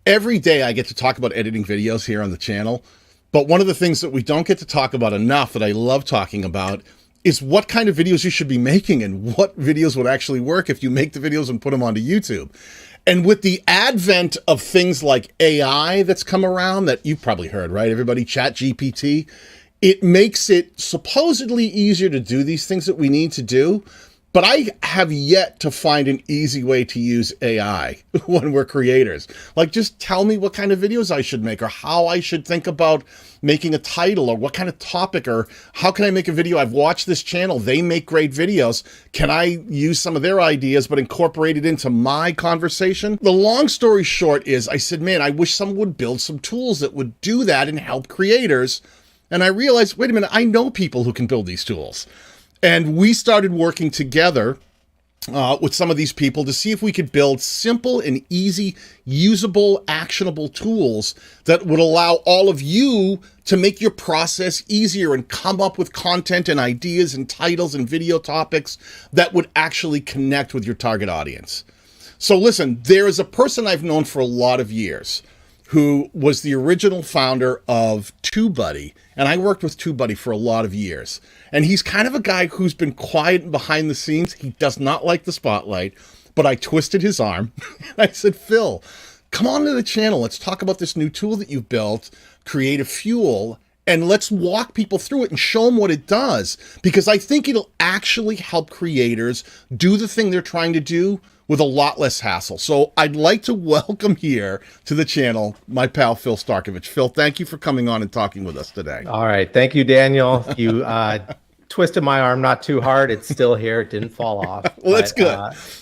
every day I get to talk about editing videos here on the channel, but one of the things that we don't get to talk about enough that I love talking about is what kind of videos you should be making and what videos would actually work if you make the videos and put them onto YouTube. And with the advent of things like AI that's come around that you've probably heard, right? Everybody, ChatGPT, it makes it supposedly easier to do these things that we need to do. But I have yet to find an easy way to use AI when we're creators. Like, just tell me what kind of videos I should make or how I should think about making a title or what kind of topic or how can I make a video? I've watched this channel. They make great videos. Can I use some of their ideas but incorporate it into my conversation? The long story short is I said, man, I wish someone would build some tools that would do that and help creators. And I realized, wait a minute, I know people who can build these tools. And we started working together with some of these people to see if we could build simple and easy, usable, actionable tools that would allow all of you to make your process easier and come up with content and ideas and titles and video topics that would actually connect with your target audience. So listen, there is a person I've known for a lot of years who was the original founder of TubeBuddy. And I worked with TubeBuddy for a lot of years. And he's kind of a guy who's been quiet and behind the scenes. He does not like the spotlight, but I twisted his arm. And I said, Phil, come on to the channel. Let's talk about this new tool that you've built, CreativeFuel, and let's walk people through it and show them what it does. Because I think it'll actually help creators do the thing they're trying to do with a lot less hassle. So I'd like to welcome here to the channel my pal, Phil Starkovich. Phil, thank you for coming on and talking with us today. All right. Thank you, Daniel. You twisted my arm not too hard. It's still here. It didn't fall off. Well, that's good.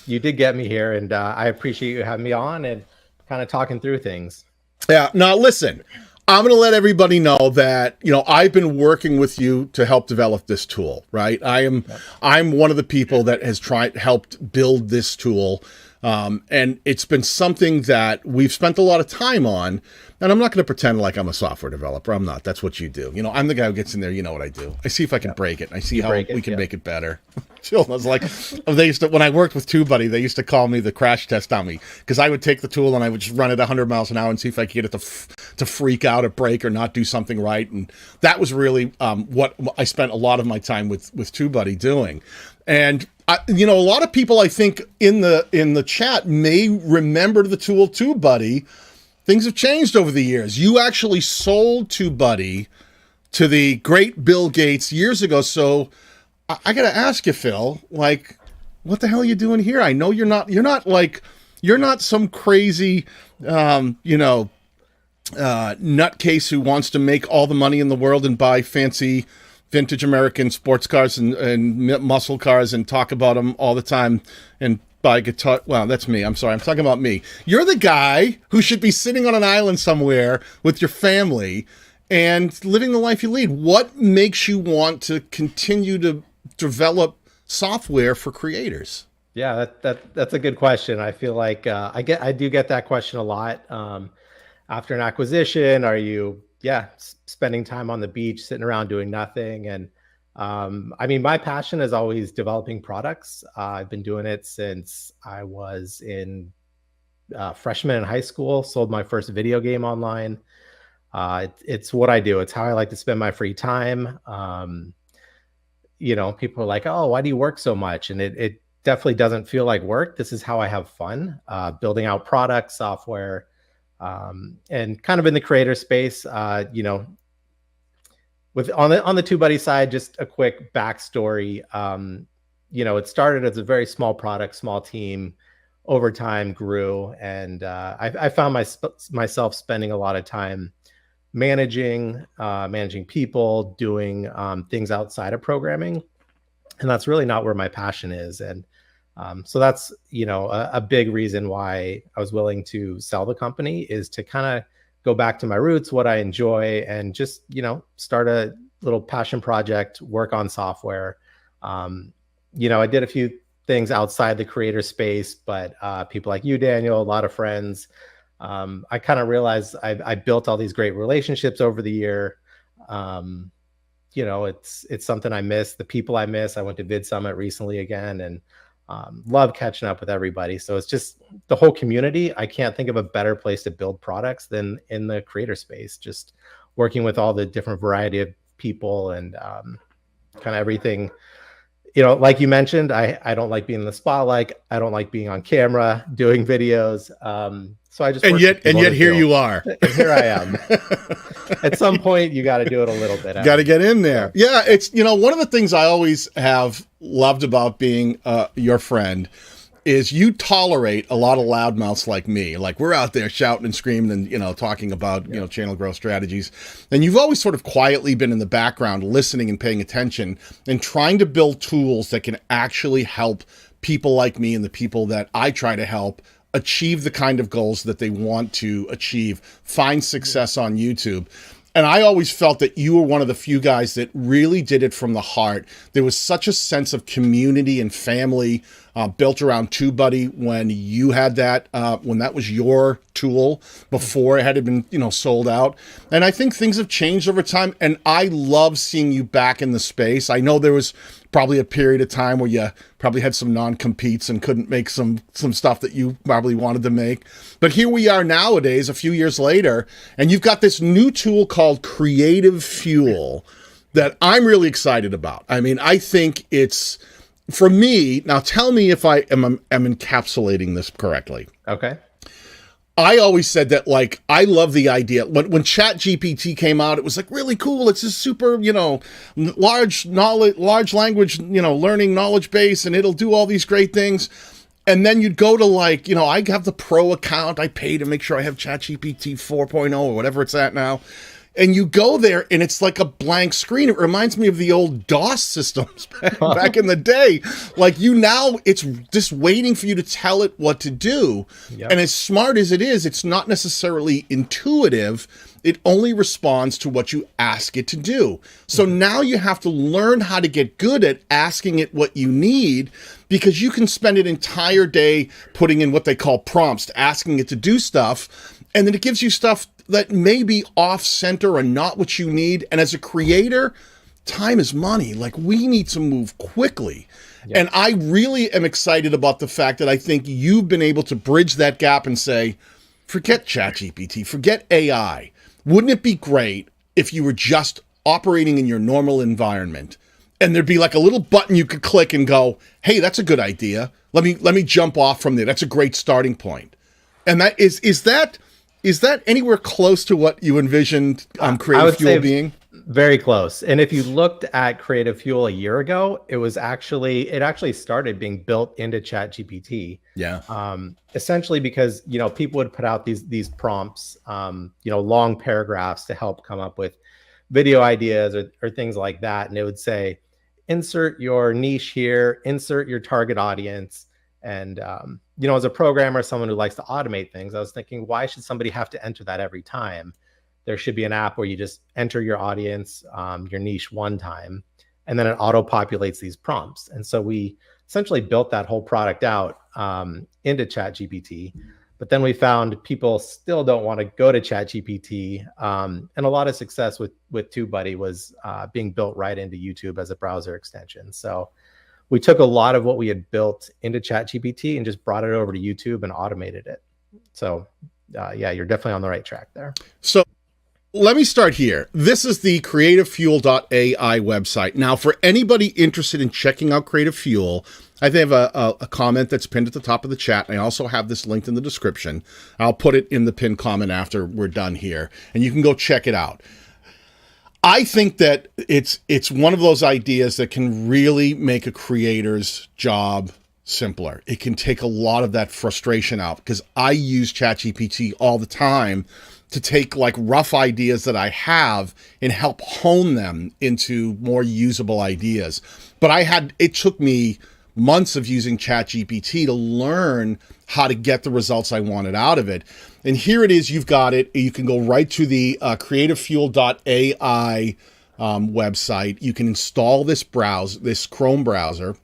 You did get me here, and I appreciate you having me on and kind of talking through things. Yeah. Now, listen, I'm going to let everybody know that, you know, I've been working with you to help develop this tool, right? I'm one of the people that has helped build this tool. And it's been something that we've spent a lot of time on, and I'm not going to pretend like I'm a software developer. I'm not. That's what you do. You know, I'm the guy who gets in there. You know what I do. I see if I can break it. I see how we can make it better. Phil was like, when I worked with TubeBuddy, they used to call me the crash test dummy because I would take the tool and I would just run it 100 miles an hour and see if I could get it to freak out or break or not do something right. And that was really what I spent a lot of my time with TubeBuddy doing. And you know, a lot of people I think in the chat may remember the tool TubeBuddy. Things have changed over the years. You actually sold TubeBuddy to the great Bill Gates years ago. So I got to ask you, Phil, like, what the hell are you doing here? I know you're not some crazy, nutcase who wants to make all the money in the world and buy fancy vintage American sports cars and muscle cars and talk about them all the time and buy guitar. Well, that's me. I'm sorry. I'm talking about me. You're the guy who should be sitting on an island somewhere with your family and living the life you lead. What makes you want to continue to develop software for creators? Yeah, that's a good question. I feel like I do get that question a lot. After an acquisition, are you spending time on the beach, sitting around doing nothing? And I mean, my passion is always developing products. I've been doing it since I was in freshman in high school, sold my first video game online. It's what I do. It's how I like to spend my free time. You know, people are like, oh, why do you work so much? And it definitely doesn't feel like work. This is how I have fun, building out products, software, and kind of in the creator space, you know, on the TubeBuddy side, just a quick backstory. You know, it started as a very small product, small team. Over time, grew, and I found myself spending a lot of time managing people, doing things outside of programming, and that's really not where my passion is. And so that's, you know, a big reason why I was willing to sell the company, is to kind of go back to my roots, what I enjoy, and just, you know, start a little passion project, work on software. You know, I did a few things outside the creator space, but people like you, Daniel, a lot of friends, I kind of realized I built all these great relationships over the year. You know, it's something I miss, the people I miss. I went to Vid Summit recently again, and love catching up with everybody. So it's just the whole community. I can't think of a better place to build products than in the creator space, just working with all the different variety of people and kind of everything. You know, like you mentioned, I don't like being in the spotlight. I don't like being on camera doing videos. So I just and yet here you are. And here I am. At some point, you got to do it a little bit. Got to get in there. Yeah, it's, you know, one of the things I always have loved about being your friend is you tolerate a lot of loudmouths like me. Like, we're out there shouting and screaming and, you know, talking about, you know, channel growth strategies. And you've always sort of quietly been in the background, listening and paying attention and trying to build tools that can actually help people like me and the people that I try to help achieve the kind of goals that they want to achieve, find success on YouTube. And I always felt that you were one of the few guys that really did it from the heart. There was such a sense of community and family built around TubeBuddy when you had that, when that was your tool before it had been, you know, sold out. And I think things have changed over time. And I love seeing you back in the space. I know there was probably a period of time where you probably had some non-competes and couldn't make some stuff that you probably wanted to make. But here we are nowadays, a few years later, and you've got this new tool called CreativeFuel that I'm really excited about. I mean, I think it's, for me, now tell me if I am encapsulating this correctly. Okay. I always said that, like, I love the idea. When ChatGPT came out, it was like really cool. It's a super, you know, large language, you know, learning knowledge base, and it'll do all these great things. And then you'd go to, like, you know, I have the pro account. I pay to make sure I have ChatGPT 4.0 or whatever it's at now. And you go there and it's like a blank screen. It reminds me of the old DOS systems back in the day. Like, you now, it's just waiting for you to tell it what to do. Yep. And as smart as it is, it's not necessarily intuitive. It only responds to what you ask it to do. So now you have to learn how to get good at asking it what you need, because you can spend an entire day putting in what they call prompts, asking it to do stuff. And then it gives you stuff that may be off center or not what you need. And as a creator, time is money. Like, we need to move quickly. Yep. And I really am excited about the fact that I think you've been able to bridge that gap and say, forget ChatGPT, forget AI. Wouldn't it be great if you were just operating in your normal environment and there'd be like a little button you could click and go, hey, that's a good idea. Let me jump off from there. That's a great starting point. And that is that anywhere close to what you envisioned CreativeFuel being? Very close. And if you looked at CreativeFuel a year ago, it actually started being built into ChatGPT. Yeah. Essentially because, you know, people would put out these prompts, you know, long paragraphs to help come up with video ideas or things like that. And it would say, insert your niche here, insert your target audience. And, you know, as a programmer, someone who likes to automate things, I was thinking, why should somebody have to enter that every time? There should be an app where you just enter your audience, your niche one time, and then it auto-populates these prompts. And so we essentially built that whole product out into ChatGPT. But then we found people still don't want to go to ChatGPT. And a lot of success with TubeBuddy was being built right into YouTube as a browser extension. So we took a lot of what we had built into ChatGPT and just brought it over to YouTube and automated it. So yeah, you're definitely on the right track there. So let me start here. This is the CreativeFuel.ai website. Now, for anybody interested in checking out CreativeFuel, I have a comment that's pinned at the top of the chat. And I also have this linked in the description. I'll put it in the pinned comment after we're done here, and you can go check it out. I think that it's one of those ideas that can really make a creator's job simpler. It can take a lot of that frustration out, because I use ChatGPT all the time to take like rough ideas that I have and help hone them into more usable ideas. But it took me months of using ChatGPT to learn how to get the results I wanted out of it. And here it is, you've got it. You can go right to the CreativeFuel.ai website. You can install this Chrome browser.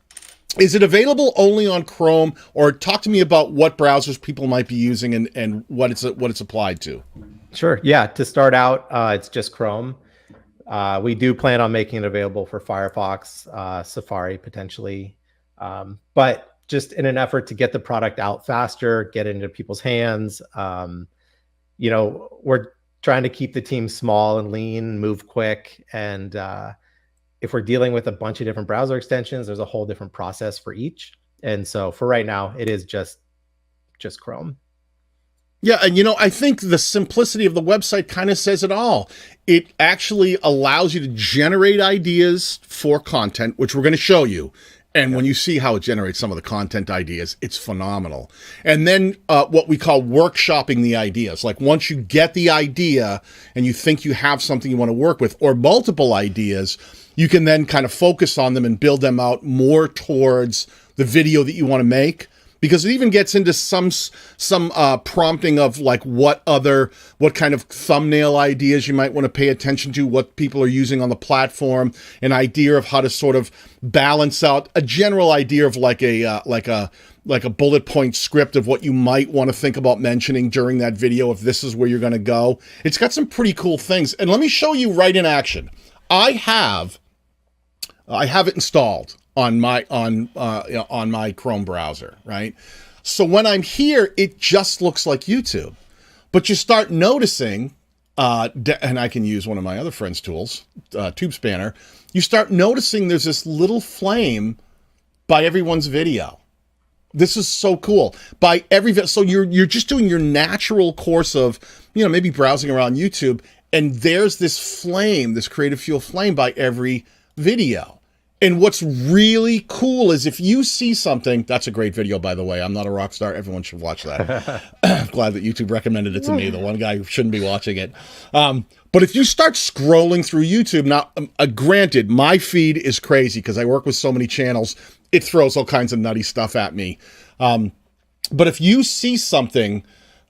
Is it available only on Chrome, or talk to me about what browsers people might be using and what it's applied to? Sure. Yeah. To start out, it's just Chrome. We do plan on making it available for Firefox, Safari potentially. But just in an effort to get the product out faster, get it into people's hands. You know, we're trying to keep the team small and lean, move quick. And if we're dealing with a bunch of different browser extensions, there's a whole different process for each. And so for right now, it is just Chrome. Yeah, and you know, I think the simplicity of the website kind of says it all. It actually allows you to generate ideas for content, which we're going to show you. And when you see how it generates some of the content ideas, it's phenomenal. And then what we call workshopping the ideas. Like once you get the idea and you think you have something you want to work with, or multiple ideas, you can then kind of focus on them and build them out more towards the video that you want to make. Because it even gets into some prompting of like what kind of thumbnail ideas you might want to pay attention to, what people are using on the platform, an idea of how to sort of balance out a general idea of like a bullet point script of what you might want to think about mentioning during that video if this is where you're going to go. It's got some pretty cool things, and let me show you right in action. I have it installed on my Chrome browser, right? So when I'm here, it just looks like YouTube. But you start noticing, and I can use one of my other friend's tools, TubeSpanner. You start noticing there's this little flame by everyone's video. This is so cool. By every video, so you're just doing your natural course of, you know, maybe browsing around YouTube, and there's this flame, this CreativeFuel flame by every video. And what's really cool is if you see something, that's a great video, by the way. I'm not a rock star. Everyone should watch that. I'm glad that YouTube recommended it to me, the one guy who shouldn't be watching it. But if you start scrolling through YouTube, now, granted, my feed is crazy because I work with so many channels. It throws all kinds of nutty stuff at me. But if you see something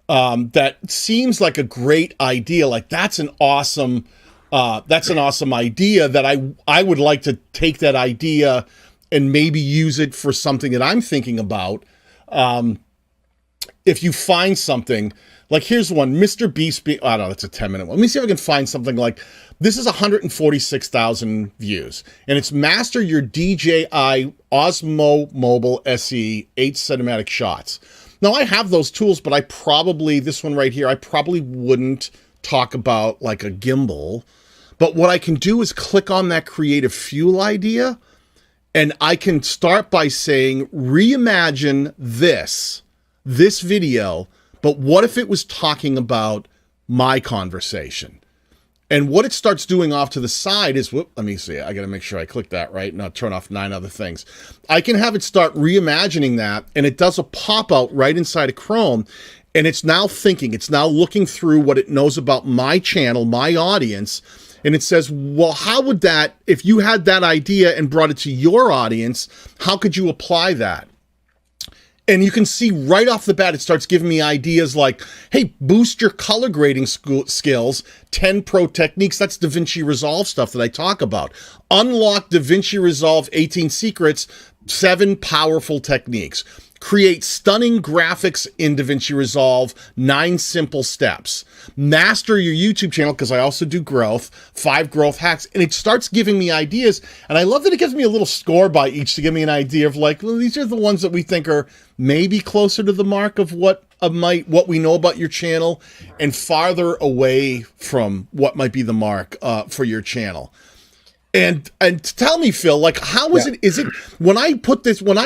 that seems like a great idea, like that's an awesome idea that I would like to take that idea and maybe use it for something that I'm thinking about. If you find something, like here's one, Mr. Beast, I don't know, that's a 10-minute one. Let me see if I can find something like, this is 146,000 views, and it's master your DJI Osmo Mobile SE 8 cinematic shots. Now I have those tools, but this one right here, I probably wouldn't talk about like a gimbal. But what I can do is click on that CreativeFuel idea, and I can start by saying, reimagine this video, but what if it was talking about my conversation? And what it starts doing off to the side is, let me see, I got to make sure I click that right, not turn off 9 other things. I can have it start reimagining that, and it does a pop out right inside of Chrome, and it's now thinking, it's now looking through what it knows about my channel, my audience, and it says, well, how would that, if you had that idea and brought it to your audience, how could you apply that? And you can see right off the bat, it starts giving me ideas like, hey, boost your color grading skills, 10 pro techniques. That's DaVinci Resolve stuff that I talk about. Unlock DaVinci Resolve 18 secrets, 7 powerful techniques. Create stunning graphics in DaVinci Resolve, 9 simple steps. Master your YouTube channel, because I also do growth, 5 growth hacks. And it starts giving me ideas. And I love that it gives me a little score by each to give me an idea of like, well, these are the ones that we think are maybe closer to the mark of what we know about your channel, and farther away from what might be the mark for your channel. And tell me, Phil, like, how is it when I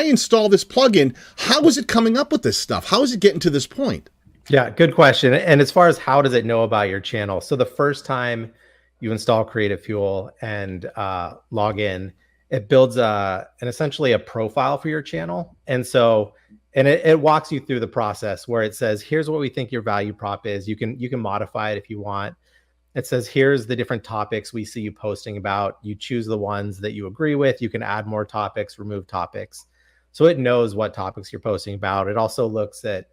install this plugin, how is it coming up with this stuff? How is it getting to this point? Yeah, good question. And as far as how does it know about your channel? So the first time you install CreativeFuel and log in, it builds essentially a profile for your channel. And so, it walks you through the process where it says, here's what we think your value prop is. You can modify it if you want. It says, here's the different topics we see you posting about. You choose the ones that you agree with. You can add more topics, remove topics. So it knows what topics you're posting about. It also looks at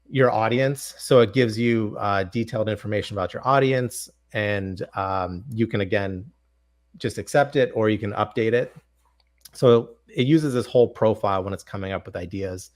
your audience. So it gives you detailed information about your audience, and you can, again, just accept it or you can update it. So it uses this whole profile when it's coming up with ideas.